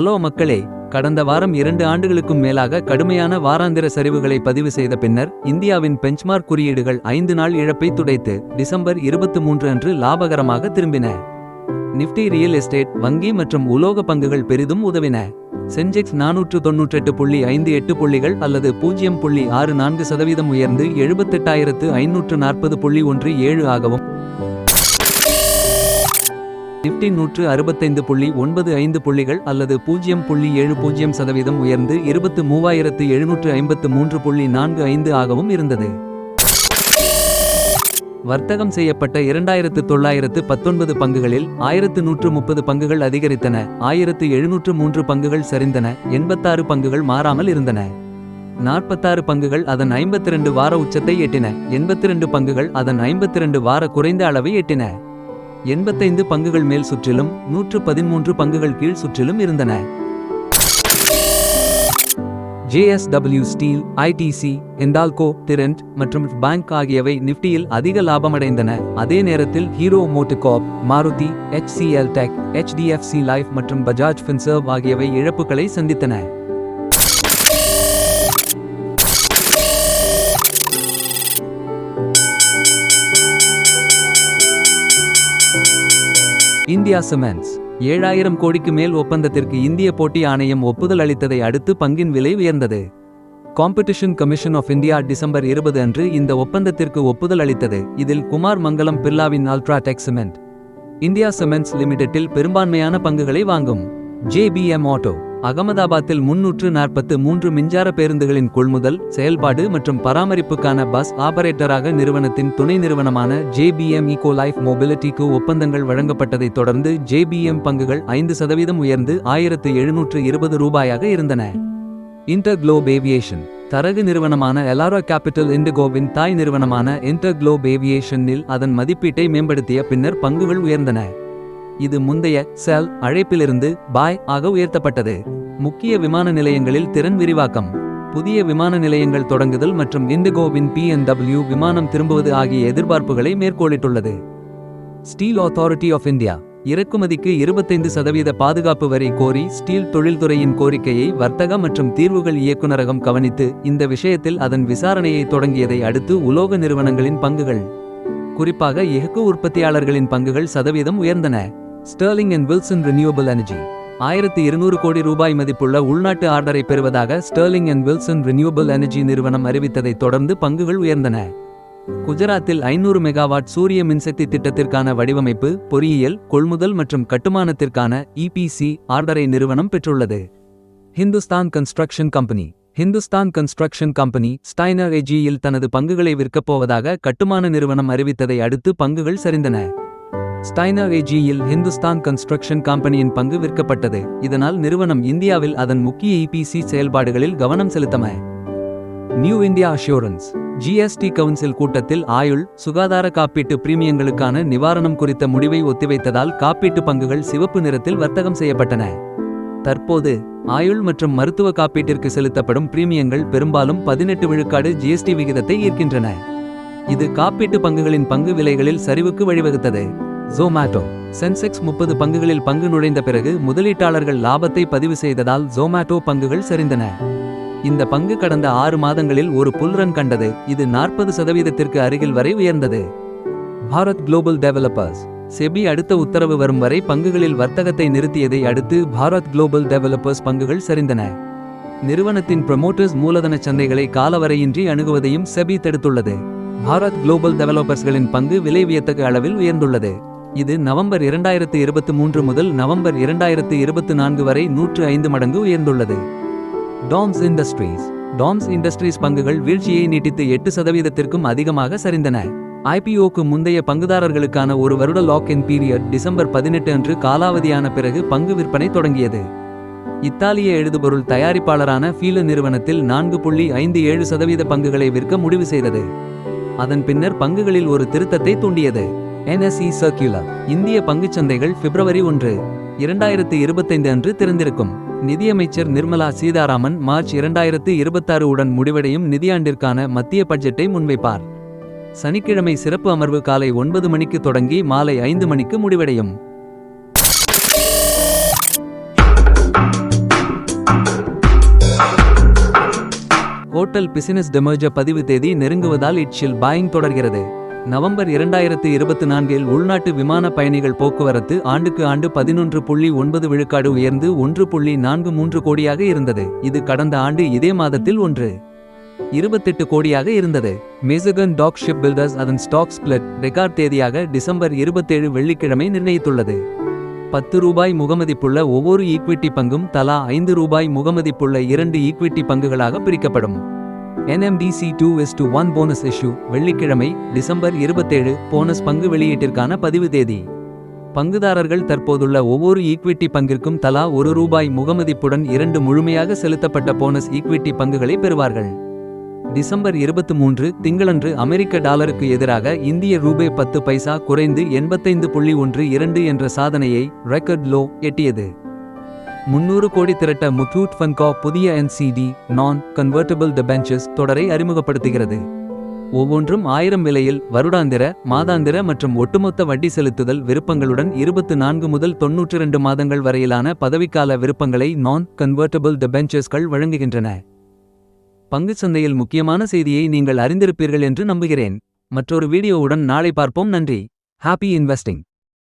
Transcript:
Hello மக்களே, கடந்த வாரம் 2 ஆண்டுகளுக்கும் மேலாக கடுமையான வாராந்திர சரிவுகளை பதிவு செய்த பின்னர் இந்தியாவின் பெஞ்ச்மார்க் குறியீடுகள் 5 நாள் இழப்பை துடைத்து டிசம்பர் 23 அன்று லாபகரமாக திரும்பின. நிஃப்டி ரியல் எஸ்டேட், வங்கி மற்றும் உலோக பங்குகள் பெரிதும் உதவின. சென்செக்ஸ் 498.58 புள்ளிகள் அல்லது 0.64% உயர்ந்து 78,540.17 ஆகவும், நிஃப்டி 165.95 புள்ளிகள் அல்லது 0.70% உயர்ந்து 23,753.45 ஆகவும் இருந்தது. வர்த்தகம் செய்யப்பட்ட 2,919 பங்குகளில் 1,130 பங்குகள் அதிகரித்தன, 1,703 பங்குகள் சரிந்தன, 86 பங்குகள் மாறாமல் இருந்தன. 46 பங்குகள் அதன் 52 வார உச்சத்தை எட்டின, 82 பங்குகள் அதன் 52 வார குறைந்த அளவை எட்டின. 85 பங்குகள் மேல் சுற்றிலும் 113 பங்குகள் கீழ் சுற்றிலும் இருந்தன. JSW steel, ITC, Hindalco, Tirent மற்றும் பேங்க் ஆகியவை நிஃப்டியில் அதிக லாபமடைந்தன. அதே நேரத்தில் hero MotoCorp, Maruti, HCL tech, HDFC life மற்றும் பஜாஜ் ஃபின்சர்வ் ஆகியவை இழப்புகளை சந்தித்தன. இந்தியா சிமெண்ட்ஸ் 7,000 கோடிக்கு மேல் ஒப்பந்தத்திற்கு இந்திய போட்டி ஆணையம் ஒப்புதல் அளித்ததை அடுத்து பங்கின் விலை உயர்ந்தது. Competition commission of India December 20 அன்று இந்த ஒப்பந்தத்திற்கு ஒப்புதல் அளித்தது. இதில் குமார் மங்கலம் பிர்லாவின் அல்ட்ராடெக் சிமெண்ட் இந்தியா சிமெண்ட்ஸ் லிமிடெட்டில் பெரும்பான்மையான பங்குகளை வாங்கும். JBM ஆட்டோ அகமதாபாத்தில் 343 மின்சார பேருந்துகளின் கொள்முதல், செயல்பாடு மற்றும் பராமரிப்புக்கான பஸ் ஆபரேட்டராக நிறுவனத்தின் துணை நிறுவனமான JBM ஈகோ லைஃப் மொபிலிட்டிக்கு ஒப்பந்தங்கள் வழங்கப்பட்டதைத் தொடர்ந்து JBM பங்குகள் 5% உயர்ந்து 1,720 ரூபாயாக இருந்தன. இன்டர்குளோப் ஏவியேஷன் தரகு நிறுவனமான எலாரா கேபிட்டல் இண்டிகோவின் தாய் நிறுவனமான இன்டர்குளோப் ஏவியேஷனில் அதன் மதிப்பீட்டை மேம்படுத்திய பின்னர் பங்குகள் உயர்ந்தன. இது முந்தைய செல் அழைப்பிலிருந்து பாய் ஆக உயர்த்தப்பட்டது. முக்கிய விமான நிலையங்களில் திறன் விரிவாக்கம், புதிய விமான நிலையங்கள் தொடங்குதல் மற்றும் இண்டிகோவின் PNW விமானம் திரும்புவது ஆகிய எதிர்பார்ப்புகளை மேற்கோளிட்டுள்ளது. ஸ்டீல் அத்தாரிட்டி ஆஃப் இந்தியா இறக்குமதிக்கு 25% பாதுகாப்பு வரி கோரி ஸ்டீல் தொழில்துறையின் கோரிக்கையை வர்த்தக மற்றும் தீர்வுகள் இயக்குநரகம் கவனித்து இந்த விஷயத்தில் அதன் விசாரணையை தொடங்கியதை அடுத்து உலோக நிறுவனங்களின் பங்குகள், குறிப்பாக எஃகு உற்பத்தியாளர்களின் பங்குகள் சதவீதம் உயர்ந்தன. Sterling and Wilson renewable energy 1,200 கோடி ரூபாய் மதிப்புள்ள உள்நாட்டு ஆர்டரை பெறுவதாக Sterling and Wilson renewable energy நிறுவனம் அறிவித்ததைத் தொடர்ந்து பங்குகள் உயர்ந்தன. குஜராத்தில் 500 மெகாவாட் சூரிய மின்சக்தி திட்டத்திற்கான வடிவமைப்பு, பொறியியல், கொள்முதல் மற்றும் கட்டுமானத்திற்கான EPC ஆர்டரை நிறுவனம் பெற்றுள்ளது. ஹிந்துஸ்தான் கன்ஸ்ட்ரக்ஷன் கம்பெனி ஸ்டைனர் AGயில் தனது பங்குகளை விற்கப்போவதாக கட்டுமான நிறுவனம் அறிவித்ததை அடுத்து பங்குகள் சரிந்தன. ஸ்டைனர் AGயில் ஹிந்துஸ்தான் கன்ஸ்ட்ரக்ஷன் கம்பெனியின் பங்கு விற்கப்பட்டது. இதனால் நிறுவனம் இந்தியாவில் அதன் முக்கிய EPC செயல்பாடுகளில் கவனம் செலுத்தம. New India assurance GST council கூட்டத்தில் ஆயுள், சுகாதார காப்பீட்டு பிரீமியங்களுக்கான நிவாரணம் குறித்த முடிவை ஒத்திவைத்ததால் காப்பீட்டு பங்குகள் சிவப்பு நிறத்தில் வர்த்தகம் செய்யப்பட்டன. தற்போது ஆயுள் மற்றும் மருத்துவ காப்பீட்டிற்கு செலுத்தப்படும் பிரீமியங்கள் பெரும்பாலும் 18 விழுக்காடு GST விகிதத்தை ஈர்க்கின்றன. இது காப்பீட்டு பங்குகளின் பங்கு விலைகளில் சரிவுக்கு வழிவகுத்தது. ஜொமேட்டோ சென்செக்ஸ் 30 பங்குகளில் பங்கு நுழைந்த பிறகு முதலீட்டாளர்கள் லாபத்தை பதிவு செய்ததால் ஜொமேட்டோ பங்குகள் சரிந்தன. இந்த பங்கு கடந்த 6 மாதங்களில் ஒரு புல் ரன் கண்டது. இது 40% அருகில் வரை உயர்ந்தது. பாரத் குளோபல் டெவலப்பர்ஸ் செபி அடுத்த உத்தரவு வரும் வரை பங்குகளில் வர்த்தகத்தை நிறுத்தியதை அடுத்து பாரத் குளோபல் டெவலப்பர்ஸ் பங்குகள் சரிந்தன. நிறுவனத்தின் ப்ரமோட்டர்ஸ் மூலதன சந்தைகளை காலவரையின்றி அணுகுவதையும் செபி தடுத்துள்ளது. பாரத் குளோபல் டெவலப்பர்ஸ்களின் பங்கு விலை வியத்தகு அளவில் உயர்ந்துள்ளது. இது நவம்பர் 2023 முதல் நவம்பர் 2024 வரை 105 மடங்கு உயர்ந்துள்ளது. டாம்ஸ் இண்டஸ்ட்ரீஸ் பங்குகள் வீழ்ச்சியை நீட்டித்து 8%க்கும் அதிகமாக சரிந்தன. IPOக்கு முந்தைய பங்குதாரர்களுக்கான ஒரு வருட லாக் இன் பீரியட் டிசம்பர் 18 அன்று காலாவதியான பிறகு பங்கு விற்பனை தொடங்கியது. இத்தாலிய எழுதுபொருள் தயாரிப்பாளரான ஃபீல நிறுவனத்தில் 4.57% பங்குகளை விற்க முடிவு செய்தது. அதன் பின்னர் பங்குகளில் ஒரு திருத்தத்தை தூண்டியது. NSE சர்க்குலர் இந்திய பங்குச்சந்தைகள் பிப்ரவரி 1, 2025 அன்று திறந்திருக்கும். நிதியமைச்சர் நிர்மலா சீதாராமன் மார்ச் 2026 உடன் முடிவடையும் நிதியாண்டிற்கான மத்திய பட்ஜெட்டை முன்வைப்பார். சனிக்கிழமை சிறப்பு அமர்வு காலை 9 மணிக்கு தொடங்கி மாலை 5 மணிக்கு முடிவடையும். ஹோட்டல் பிசினஸ் டெமர்ஜர் பதிவு தேதி நெருங்குவதால் இட்ஷில் பாயிங் தொடர்கிறது. நவம்பர் 2024இல் உள்நாட்டு விமான பயணிகள் போக்குவரத்து ஆண்டுக்கு ஆண்டு 11.9 விழுக்காடு உயர்ந்து 1.43 கோடியாக இருந்தது. இது கடந்த ஆண்டு இதே மாதத்தில் 1.28 கோடியாக இருந்தது. மேசகன் டாக் ஷிப் பில்டர்ஸ் அதன் ஸ்டாக் ஸ்பிளிட் ரெக்கார்ட் தேதியாக டிசம்பர் 27 வெள்ளிக்கிழமை நிர்ணயித்துள்ளது. ₹10 முகமதிப்புள்ள ஒவ்வொரு ஈக்விட்டி பங்கும் தலா ₹5 முகமதிப்புள்ள 2 ஈக்விட்டி பங்குகளாக பிரிக்கப்படும். NMDC 2:1 போனஸ் இஷ்யூ வெள்ளிக்கிழமை டிசம்பர் 27 போனஸ் பங்கு வெளியீட்டிற்கான பதிவு தேதி. பங்குதாரர்கள் தற்போதுள்ள ஒவ்வொரு ஈக்விட்டி பங்கிற்கும் தலா ₹1 முகமதிப்புடன் 2 முழுமையாக செலுத்தப்பட்ட போனஸ் ஈக்விட்டி பங்குகளை பெறுவார்கள். டிசம்பர் 23 திங்களன்று அமெரிக்க டாலருக்கு எதிராக இந்திய ரூபாய் 10 பைசா குறைந்து 85.12 என்ற சாதனையை ரெக்கார்ட் லோ எட்டியது. 300 கோடி திரட்ட முத்தூட் ஃபன்கா புதிய NCD நான் கன்வெர்ட்டிபிள் டிபென்ச்சர்ஸ் தொடரை அறிமுகப்படுத்துகிறது. ஒவ்வொன்றும் 1000 விலையில் வருடாந்திர, மாதாந்திர மற்றும் ஒட்டுமொத்த வட்டி செலுத்துதல் விருப்பங்களுடன் 24 முதல் 92 மாதங்கள் வரையிலான பதவிக்கால விருப்பங்களை நான் கன்வெர்ட்டிபிள் டிபென்ச்சர்ஸ்கள் வழங்குகின்றன. பங்குச் சந்தையில் முக்கியமான செய்தியை நீங்கள் அறிந்திருப்பீர்கள் என்று நம்புகிறேன். மற்றொரு வீடியோவுடன் நாளை பார்ப்போம். நன்றி. Happy investing.